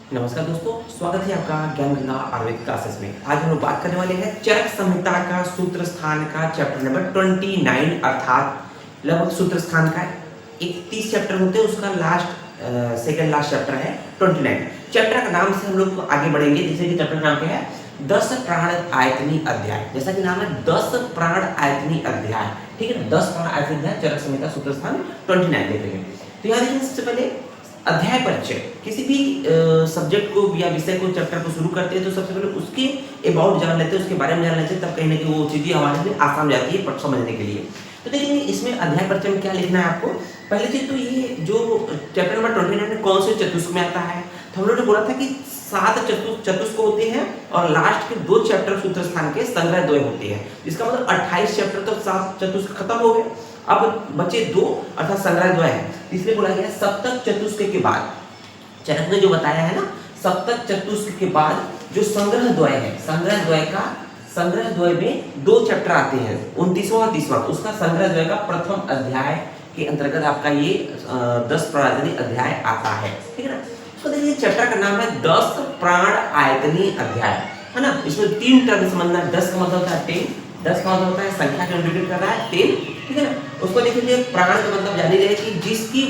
नमस्कार दोस्तों, स्वागत है आपका ज्ञान गंगा आयुर्वेद क्लासेस में। आज हम लोग बात करने वाले हैं चरक संहिता का सूत्र स्थान का चैप्टर नंबर 29 अर्थात लगभग सूत्र स्थान का 31 चैप्टर होते हैं, उसका सेकंड लास्ट चैप्टर है 29। चैप्टर का नाम से हम लोग आगे बढ़ेंगे। जैसे कि चैप्टर का नाम क्या है, 10 प्राण आयतनी अध्याय। जैसा कि नाम है 10 प्राण आयतनी अध्याय, ठीक है ना। 10 प्राण आयतनी अध्याय चरक संहिता सूत्र स्थान 29 देख लेंगे। तो यहाँ देखिए सबसे पहले अध्याय परिचय। किसी भी सब्जेक्ट को या विषय को चैप्टर को शुरू करते हैं तो सबसे पहले उसके अबाउट जान लेते हैं, उसके बारे में जान लेते हैं, तब कहीं ना कहीं वो चीज़ें हमारे लिए आसान हो जाती है समझने के लिए। तो देखिए इसमें अध्याय परिचय में क्या लिखना है आपको। पहले चीज तो ये जो चैप्टर नंबर 29 में कौन से चतुष्क में आता है, तो हम लोगों ने बोला था कि 7 चतुष्क होते हैं और लास्ट के 2 चैप्टर सूत्र स्थान के संग्रह 2 होते हैं। इसका मतलब 28 चैप्टर तो 7 चतुष्क खत्म हो गए, अब बचे 2 अर्थात संग्रह 2 है। इसलिए बोला गया सप्तक चतुष्क के बाद, चरक ने जो बताया है ना, सप्तक चतुष्क के बाद जो संग्रह 2 है, संग्रह 2 में 2 चैप्टर आते हैं, 29वां और 30वां। उसका संग्रह 2 का प्रथम अध्याय के अंतर्गत आपका ये 10 प्राणायतनी अध्याय आता है, ठीक है ना। तो देखिए चैप्टर का नाम है 10 प्राण आयतनी अध्याय, है ना। इसमें 3 टर्म समझना है। 10 का मतलब होता है 10, 10 का मतलब होता है संख्या को इंडिकेट कर रहा है 10, ठीक है ना। उसको देखिए प्राण का मतलब जानी रहे कि जिसकी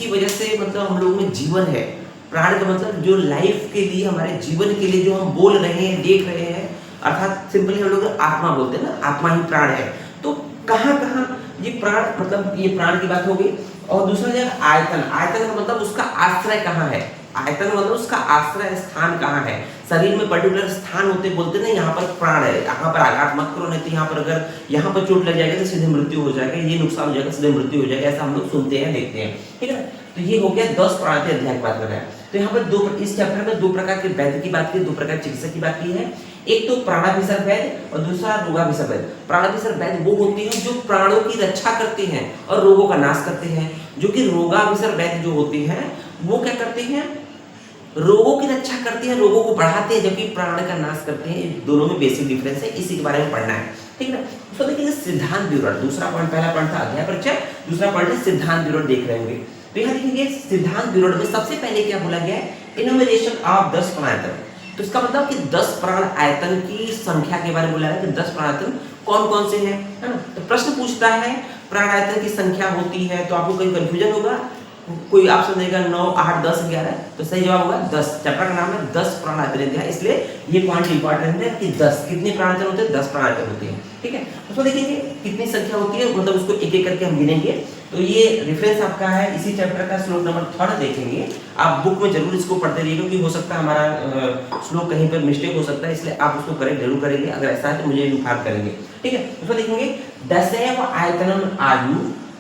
वजह से मतलब हम लोगों में जीवन है। प्राण का मतलब जो लाइफ के लिए, हमारे जीवन के लिए जो हम बोल रहे हैं, देख रहे हैं, अर्थात सिंपली हम लोग आत्मा बोलते हैं ना, आत्मा ही प्राण है। तो कहाँ कहाँ ये प्राण, मतलब ये प्राण की बात हो गई। और दूसरा जगह आयतन, आयतन का मतलब उसका आश्रय कहाँ है। आयतन मतलब उसका आश्रय स्थान कहाँ है। शरीर में पर्टिकुलर स्थान होते, बोलते ना यहाँ पर प्राण है, यहाँ पर आघात मत करो, नहीं तो यहाँ पर अगर यहाँ पर चोट लग जाएगा तो सीधे मृत्यु हो जाएगा, ये नुकसान हो जाएगा, सीधे मृत्यु हो जाएगा, ऐसा हम लोग सुनते हैं, देखते हैं, ठीक है ना। तो ये हो गया 10 प्राण के अध्याय की बात कर रहा है। तो यहाँ पर इस चैप्टर में 2 प्रकार के वैद्य की बात की, 2 प्रकार के चिकित्सक की बात की है। एक तो प्राणाभिसर वैद्य और दूसरा रोगाभिसर वैद्य। प्राणाभिसर वैद्य वो होते हैं जो प्राणों की रक्षा करते हैं और रोगों का नाश करते हैं, जो कि रोगाभिसर वैद्य जो होते हैं वो क्या करते हैं, रोगों की रक्षा करते हैं, रोगों को बढ़ाते हैं, जबकि प्राण का नाश करते हैं। दोनों में बेसिक डिफरेंस है, इसी के बारे में पढ़ना है, ठीक है ना। तो देखिए सिद्धांत विवरण, दूसरा पॉइंट, पहला पॉइंट था अध्याय परिचय, दूसरा पॉइंट है सिद्धांत विवरण देख रहे होंगे। तो यहाँ देखिए सिद्धांत विवरण में सबसे पहले क्या बोला गया है, इन्यूमरेशन ऑफ 10 प्राणायतन। तो इसका मतलब कि 10 प्राण आयतन की संख्या के बारे में बोला है कि 10 प्राण आयतन कौन कौन से हैं, है ना। तो प्रश्न पूछता है प्राण आयतन की संख्या होती है, तो आपको कहीं कंफ्यूजन होगा, कोई ऑप्शन देगा 9, 8, 10, 11, तो सही जवाब होगा 10। चैप्टर का नाम है 10 प्राण आयतन अध्याय, इसलिए ये पॉइंट इंपॉर्टेंट है कि 10 कितने प्राण आयतन होते हैं, 10 प्राण आयतन होते हैं, ठीक है। उसको देखेंगे कितनी संख्या होती है, मतलब उसको एक एक करके हम गिनेंगे। तो ये रेफरेंस आपका है इसी चैप्टर का श्लोक नंबर 3 देखेंगे। आप बुक में जरूर इसको पढ़ते रहिएगा, क्योंकि हो सकता है हमारा श्लोक कहीं पर मिस्टेक हो सकता है, इसलिए आप उसको करेक्ट जरूर करेंगे। अगर ऐसा है तो मुझे इन्फॉर्म करेंगे, ठीक है। उसको देखेंगे 10 आयतनम आयु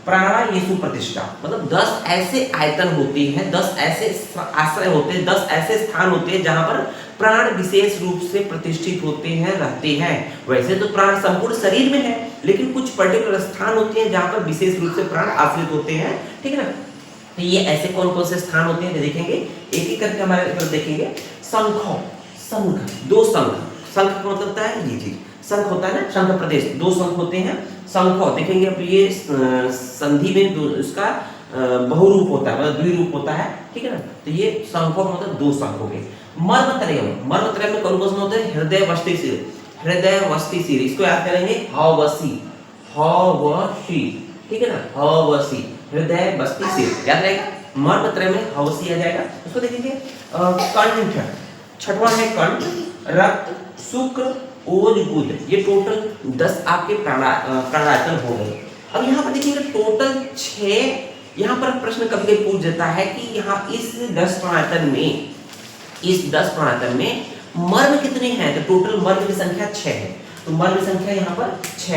प्राणा येसु प्रतिष्ठा, मतलब 10 ऐसे आयतन होते हैं, 10 ऐसे आश्रय होते हैं, 10 ऐसे स्थान होते हैं जहां पर प्राण विशेष रूप से प्रतिष्ठित होते हैं, रहते हैं। वैसे तो प्राण संपूर्ण शरीर में है, लेकिन कुछ पर्टिकुलर स्थान होते हैं जहां पर विशेष रूप से प्राण आश्रित होते हैं, ठीक है ना। तो ये ऐसे कौन कौन से स्थान होते हैं देखेंगे, एक एक करके हमारे तरफ देखेंगे। शंखों, शंख, 2 शंख, शंख का मतलब होता है ये चीज, शंख होता है ना, शंख प्रदेश, 2 शंख होते हैं। शंखों देखेंगे, अब ये संधि में इसका बहुरूप होता है, मतलब द्विरूप होता है, ठीक है ना। तो ये शंखों मतलब 2 शंख हो गए। मर्मत्रयम, मर्मत्रयम में कौन कौन से होते हैं, हृदय वस्ती सिर, हृदय वस्ती सिर, इसको याद करेंगे हवसी, हवसी, ठीक है ना, हवसी, हृदय वस्ती सिर याद रहेगा। मर्मत्रय में हवसी आ जाएगा। उसको देखेंगे कंठ, 6वां है कंठ, रक्त, शुक्र, ओज, गुद, ये टोटल 10 आपके प्राणायतन हो गए। अब यहाँ पर देखिएगा टोटल 6, यहाँ पर प्रश्न कभी कभी पूछ देता है कि यहाँ इस 10 प्राणायतन में मर्म कितने हैं, तो टोटल मर्म की संख्या 6 है। तो मर्म संख्या यहाँ पर 6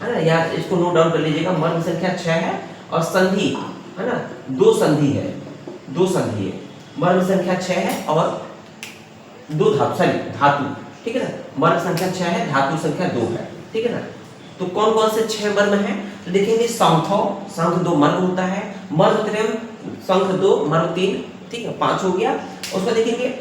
है ना, यार इसको नोट डाउन कर लीजिएगा। मर्म संख्या 6 है और संधि है ना 2 संधि है, 2 संधि है। मर्म संख्या 6 है और 2 धातु, ठीक है ना। मर्म संख्या 6 है, धातु संख्या 2 है, ठीक है ना। तो कौन कौन से 6 मर्म हैं, तो देखेंगे शंखों, शंख 2 मर्म होता है, मर्मत्रयम शंख 2 मर्म 3, ठीक है, 5 हो गया। उसका देखेंगे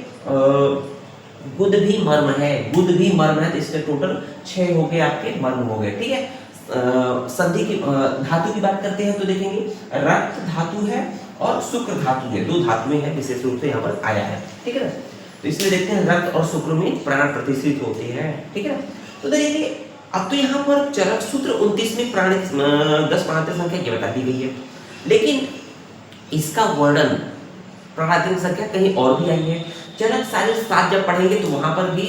गुद भी मर्म है, गुद भी मर्म है, तो इसके टोटल 6 हो गए आपके मर्म हो गए, ठीक है। संधि की धातु की बात करते हैं तो देखेंगे रक्त धातु है और शुक्र धातु है, दो धातुएं हैं विशेष रूप से यहाँ पर आया है, ठीक है ना। तो इसलिए देखते हैं रक्त और शुक्र में प्राण प्रतिष्ठित होते हैं, ठीक है ना। तो देखिए अब तो यहाँ पर चरक सूत्र 29 में प्राण 10 प्राणांतर संख्या ये बता दी गई है, लेकिन इसका वर्णन प्राणांतर संख्या कहीं और भी आई है। चरक सारे 7 जब पढ़ेंगे तो वहां पर भी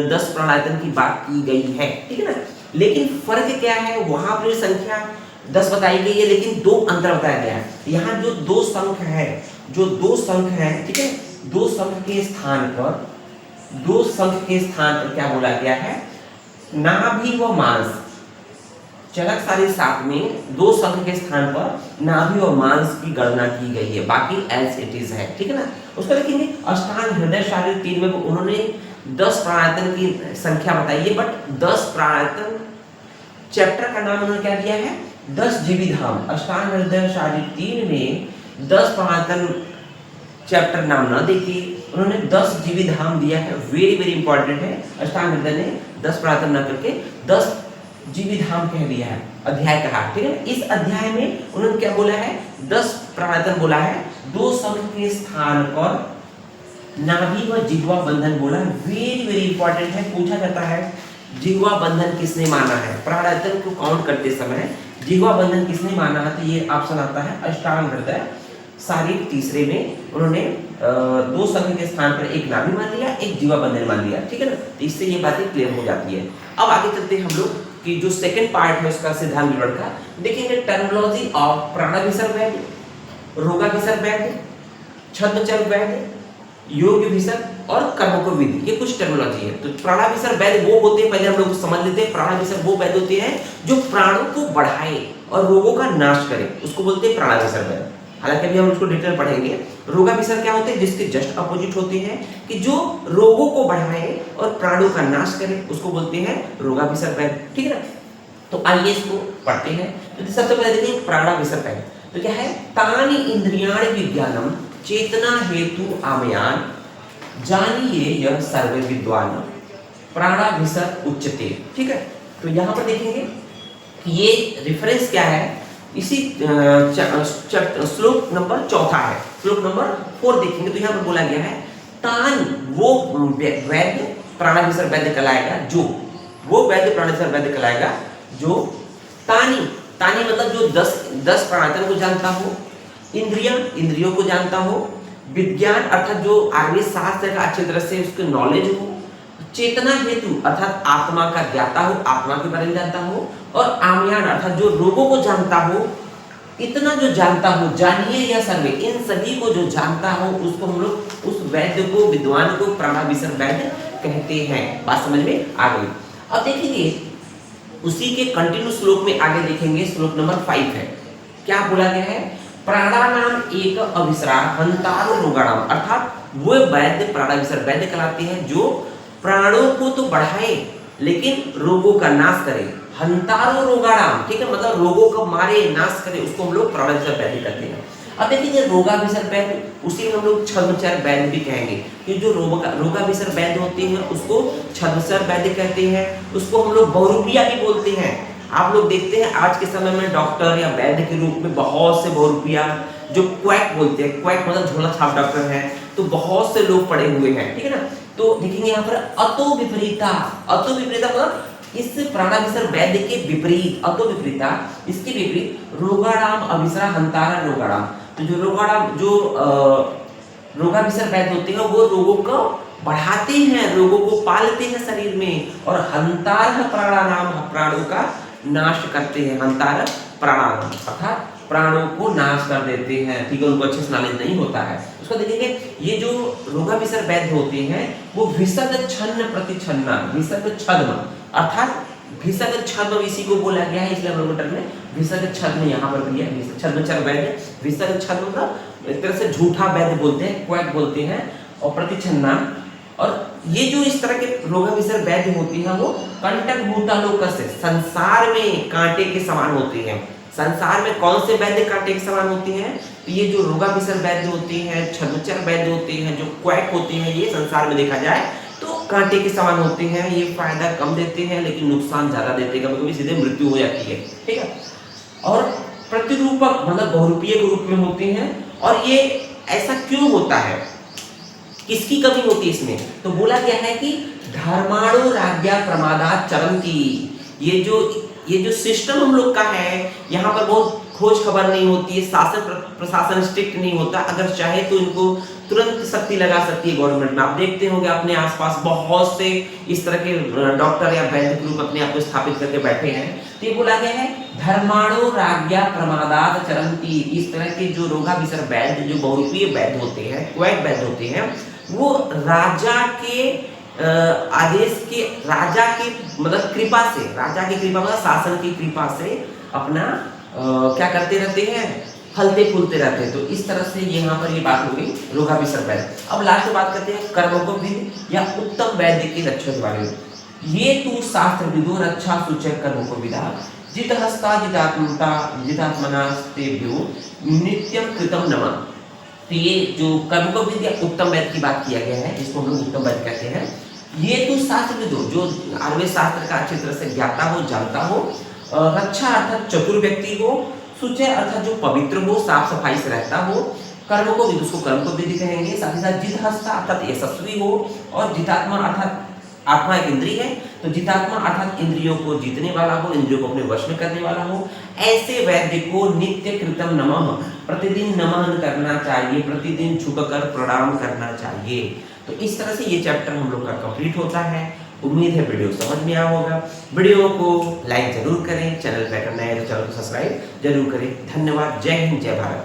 10 प्राणांतर की बात की गई है, ठीक है ना। लेकिन फर्क क्या है, वहां पर संख्या 10 बताई गई है लेकिन दो अंतर बताया गया है। यहाँ जो दो संख है, ठीक है, दो संख के स्थान पर क्या बोला गया है, नाभि व मांस। चरक सारे 7 में दो संख के स्थान पर नाभि और मांस की गणना की गई है, बाकी एज इट इज है, ठीक है ना। उसको देखेंगे अष्टांग हृदय शारीर 3 में उन्होंने 10 प्राणांतर की संख्या बताई है, बट 10 प्राणांतर चैप्टर का नाम उन्होंने क्या दिया है, 10 जीविधाम। अष्टांग हृदय शारीर 3 में 10 प्राणांतर चैप्टर नाम न देके उन्होंने 10 जीविधाम दिया है। वेरी वेरी इंपॉर्टेंट है, अष्टांग हृदय ने 10 प्राणांतर न करके 10 जीविधाम कह दिया है, अध्याय कहा, ठीक है। इस अध्याय में उन्होंने क्या बोला है, 10 प्राणांतर बोला है, दो संख के स्थान पर नाभि व जिह्वा बंधन बोला है। वेरी वेरी इंपॉर्टेंट है, पूछा जाता है जिह्वा बंधन किसने माना है, प्राणांतर को काउंट करते समय जिह्वा बंधन किसने माना है, तो ये ऑप्शन आता है अष्टांग हृदय शारीर तीसरे में उन्होंने दो संख के स्थान पर एक नाभि मान लिया, एक जिह्वा बंधन मान लिया, ठीक है ना। तो इससे ये बातें क्लियर हो जाती है। अब आगे चलते हैं हम लोग कि जो सेकंड पार्ट है उसका सिद्धांत विवरण का देखेंगे। टर्मिनोलॉजी ऑफ प्राणाभिसर वैध, रोगाभिसर वैध, छद्मचर्क वैध, योग विसर और कर्मको विधि, ये कुछ टर्मिनोलॉजी है। तो प्राणाभिसर वैध वो होते हैं, पहले हम लोग समझ लेते हैं, प्राणाभिसर वो वैध होते हैं जो प्राणों को बढ़ाए और रोगों का नाश करे, उसको बोलते हैं प्राणाभिसर वैध। हालांकि अभी हम उसको डिटेल पढ़ेंगे। रोगाभिसर क्या होते हैं, जिसके जस्ट अपोजिट होते हैं कि जो रोगों को बढ़ाए और प्राणों का नाश करे, उसको बोलते हैं रोगाभिसर वैध, ठीक है ना। तो आइए इसको पढ़ते हैं। तो सबसे पहले देखिए प्राणाभिसर वैध तो क्या है, तानि इंद्रियाणि विज्ञानम चेतना हेतु आमयान जानिए यह सर्वे विद्वान प्राणाभिसर उच्यते, ठीक है। तो यहाँ पर देखेंगे ये रेफरेंस क्या है, इसी श्लोक नंबर 4 है, श्लोक नंबर 4 देखेंगे तो यहाँ पर बोला गया है तान वो वैद्य प्राणाभिसर वैद्य कहलाएगा, जो वो वैद्य प्राणाभिसर वैद्य कहलाएगा जो तानी मतलब जो 10 प्राणांतर को जानता हो, इंद्रियों को जानता हो, विज्ञान अर्थात जो आगे शास्त्र का अच्छी तरह से उसके नॉलेज हो, चेतना हेतु अर्थात आत्मा का ज्ञाता हो, आत्मा के बारे में जानता हो, और आमयान अर्थात जो रोगों को जानता हो, इतना जो जानता हो, जानिए या सर्वे, इन सभी को जो जानता हो उसको हम लोग उस वैद्य को, विद्वान को प्राणाभिसर वैद्य कहते हैं। बात समझ में आ गई। अब देखेंगे उसी के कंटिन्यू श्लोक में आगे देखेंगे, श्लोक नंबर 5 है, क्या बोला गया है, प्राणानाम एक अभिसरा हंतारो रोगाणाम, अर्थात वो वैद्य प्राणाभिसर वैद्य कहलाते हैं जो प्राणों को तो बढ़ाए लेकिन रोगों का नाश करे, हंतारो रोगाणाम, ठीक है, मतलब रोगों को मारे नाश करे, उसको हम लोग प्राणाभिसर वैद्य कहते हैं। अब देखिए रोगाभिसर वैद्य उसी में हम लोग छद्मचर्क वैद्य भी कहेंगे, कि जो रोगाभिसर वैद्य होते हैं उसको छद्मचर्क वैद्य कहते हैं, उसको हम लोग बहुरूपिया भी बोलते हैं। आप लोग देखते हैं आज के समय में डॉक्टर या वैद्य के रूप में बहुत से बहुरूपिया जो क्वैक बोलते हैं, क्वैक मतलब झोला छाप डॉक्टर है, तो बहुत से लोग पड़े हुए हैं, ठीक है ना। तो देखेंगे यहाँ पर अतो विपरीता मतलब इस प्राणाभिसर वैद्य के विपरीत, अतो विपरीता इसके विपरीत रोगाणाम अभिसरा हंतारा रोगाणाम, तो जो रोगाणाम जो रोगाभिसर वैद्य होते हैं वो रोगों को बढ़ाते हैं, रोगों को पालते हैं शरीर में, और हंतार प्राणानाम प्राणों का नाश करते हैं, हंतार प्राणानाम अर्थात प्राणों को नाश कर देते हैं, ठीक है, उनको अच्छे से नॉलेज नहीं होता है। उसको देखेंगे ये जो रोगाभिसर वैद्य होते हैं वो विसर्ग छन्न प्रतिछन्ना, विसर्ग छद्म अर्थात विसर्ग छद्म इसी को बोला गया है, इसलिए हम में विसर्ग छद्म यहाँ पर भी है, छद्मचर्क वैद्य, विसर्ग छद्म मतलब एक तरह से झूठा वैद्य बोलते हैं, क्वैक बोलते हैं, और प्रतिछन्ना, और ये जो इस तरह के रोगाभिसर वैद्य होती है वो कंटक भूतालोक से संसार में कांटे के समान होती है। संसार में कौन से वैद्य कांटे के समान होते हैं, तो ये जो रोगाभिसर वैद्य होते हैं, छद्मचर्क वैद्य होते हैं, जो क्वैक होते हैं, ये संसार में देखा जाए तो कांटे के समान होते हैं। ये फायदा कम देते हैं लेकिन नुकसान ज्यादा देते हैं, कभी-कभी सीधे मृत्यु हो जाती है, ठीक है। और प्रतिरूपक मतलब बहुरूपीय के रूप में होते हैं, और ये ऐसा क्यों होता है, किसकी कमी होती है इसमें? तो बोला गया है कि धर्माणु राज्ञा प्रमादात चरन्ति। ये जो सिस्टम हम लोग का है, यहाँ पर बहुत खोज खबर नहीं होती है, शासन प्रशासन स्ट्रिक्ट नहीं होता। अगर चाहे तो इनको तुरंत सख्ती लगा सकती है गवर्नमेंट में। आप देखते होंगे अपने आसपास बहुत से इस तरह के डॉक्टर या वैद्य ग्रुप अपने आप को स्थापित करके बैठे हैं। तो ये बोला गया है धर्माणु राज्ञा प्रमादात चरन्ति। इस तरह के जो रोगाभिसर वैद्य, जो बहुरूपीय वैद्य होते हैं, वैद्य वैद्य होते हैं, वो राजा के आदेश के, राजा के मतलब कृपा से, राजा की कृपा मतलब शासन की कृपा से अपना क्या करते रहते हैं, फलते फूलते रहते हैं। तो इस तरह से यहाँ पर ये बात हो गई रोगाभिसर वैद्य। अब लास्ट बात करते हैं कर्मकोविद या उत्तम वैद्य के लक्षण के बारे में। ये तू शास्त्र विदो रक्षा सूचक कर्मकोविदा जितहस्ता जितात्मनास्तेभ्यो नित्यम कृतम नमः। तो ये जो कर्मकोविद या उत्तम वैद्य की बात किया गया है, जिसको हम लोग उत्तम वैद्य कहते हैं, ये तो शास्त्र विदो, जो आयुर्वेद शास्त्र का अच्छी तरह से ज्ञाता हो, जानता हो, रक्षा अर्थात चतुर व्यक्ति हो, सुचय अर्थात जो पवित्र हो, साफ सफाई से रहता हो, कर्म को विद, उसको कर्म को विधि कहेंगे। साथ ही साथ जितहस्ता अर्थात यशस्वी हो, और जितात्मा अर्थात आत्मा एक इंद्रिय है, तो जितात्मा अर्थात इंद्रियों को जीतने वाला हो, इंद्रियों को अपने वश में करने वाला हो। ऐसे वैद्य को नित्य कृतम नमः, प्रतिदिन नमन करना चाहिए, प्रतिदिन झुककर प्रणाम करना चाहिए। तो इस तरह से ये चैप्टर हम लोग का कंप्लीट होता है। उम्मीद है वीडियो समझ में आया होगा। वीडियो को लाइक जरूर करें, चैनल पर अगर नए हैं तो चैनल को सब्सक्राइब जरूर करें। धन्यवाद। जय हिंद, जय भारत।